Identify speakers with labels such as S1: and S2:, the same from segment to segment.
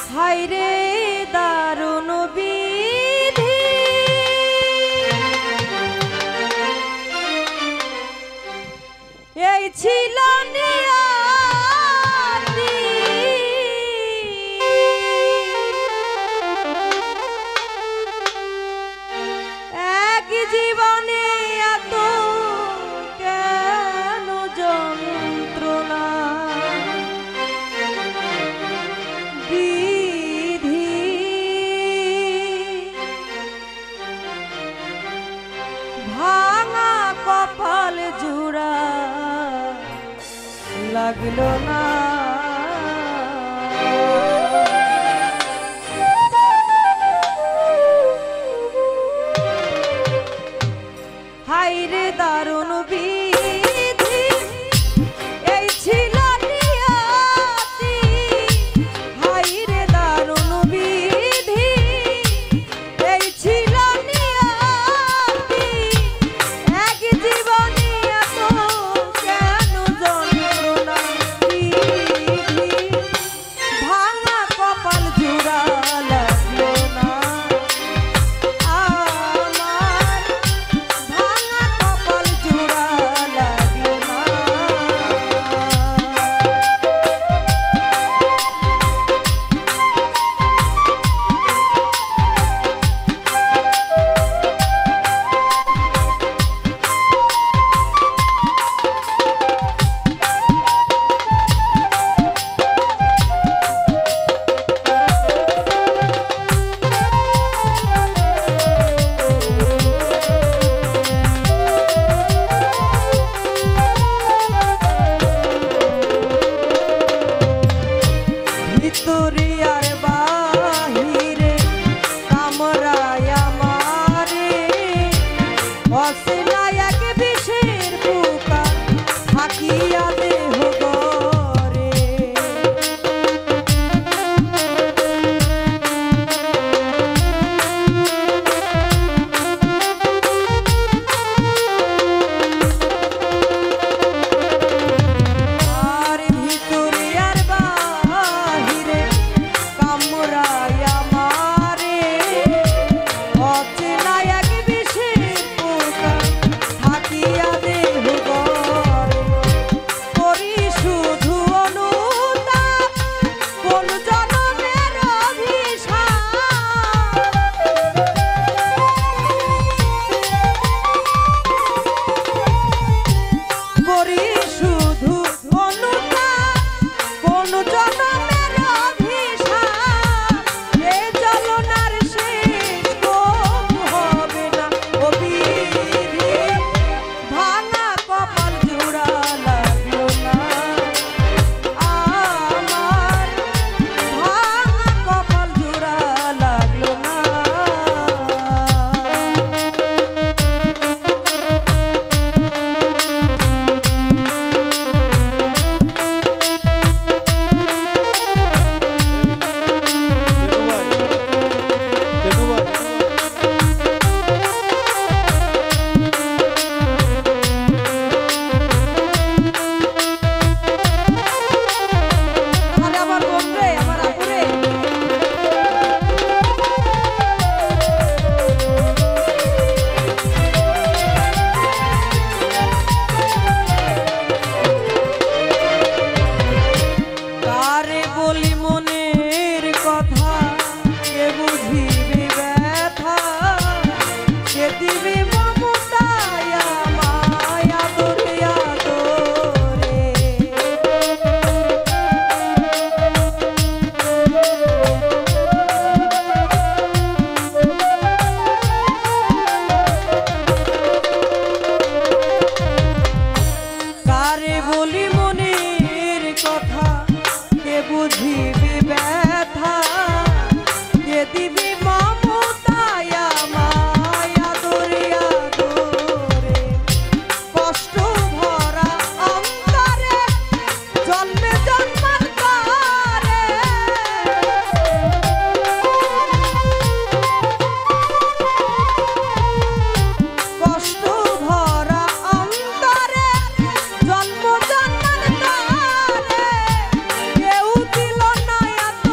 S1: হায়রে দারুণ বিধি এই ছিল নিয়তি এক জীবনে এত কেন যন্ত্রণা ভাঙা কপাল জোড়া লাগলো না হায়রে দারুণ বিধি এই ছিল নিয়তি হায়রে দারুণ বিধি এই ছিল নিয়তি এক জীবনে এত কেন যন্ত্রণা বিধি ভাঙা কপাল জোড়া লাগলো না আমার ভাঙা কপাল জোড়া লাগলো না ভিতরে আর বাহিরে কামরায় আমারে অসিলা এক বিষের পোকা থাকিয়া দেহ গরে আর ভিতরে আর বাহিরে কামরায় আমারে অচেনা এক বিষের পোকা থাকিয়া দেহ গরে করি শুধু অনুতাপ কোন জনমের অভিশাপ করি শুধু অনুতাপ কোন জনমের অভিশাপ এ জ্বলনার শেষ কোন হবে না ও বিধি ভাঙা কপাল জোড়া লাগলো না আমার ভাঙা কপাল জোড়া লাগলো না আরে আমার বোন রে আমার আপু রে কারে বলি মনের কথা কে বুঝিবে ব্যথা কে দিবে মমতায় আমায় আদরে আদরে কারে বলি মনের কথা কে বুঝিবি ব্যথা কে দিবি মমতায় আমায় আদরে আদরে কষ্ট ভরা অন্তরে জন্মে জন্মান্তরে কষ্ট ভরা অন্তরে জন্ম জন্মান্তরে কেউ দিল না এত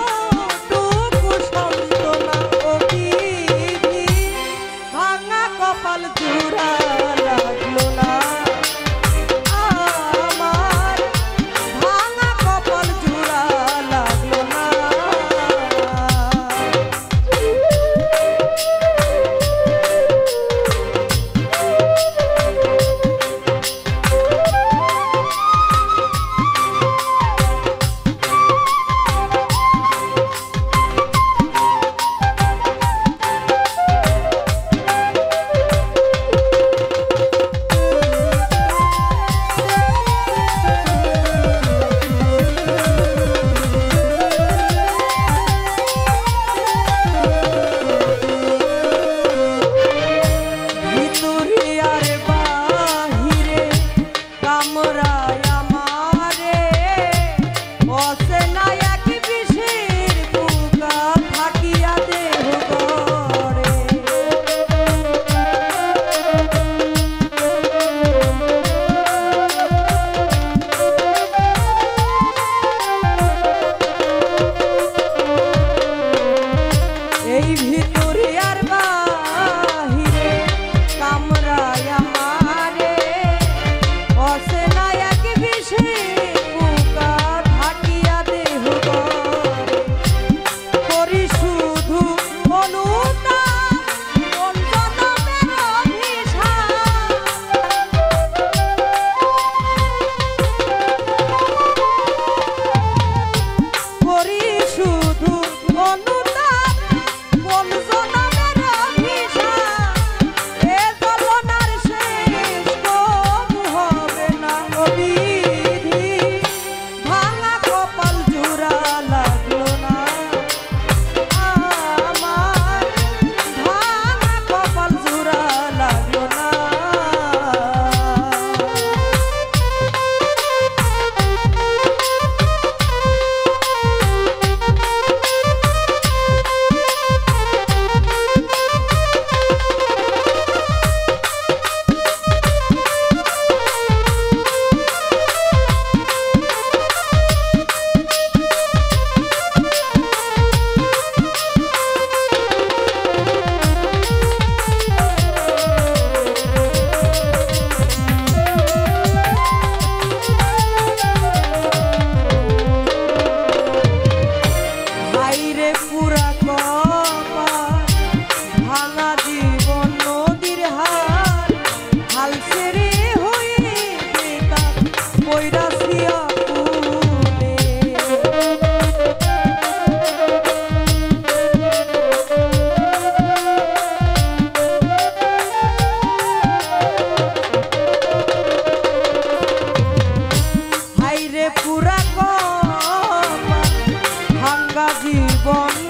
S1: ভাঙ্গা জীবন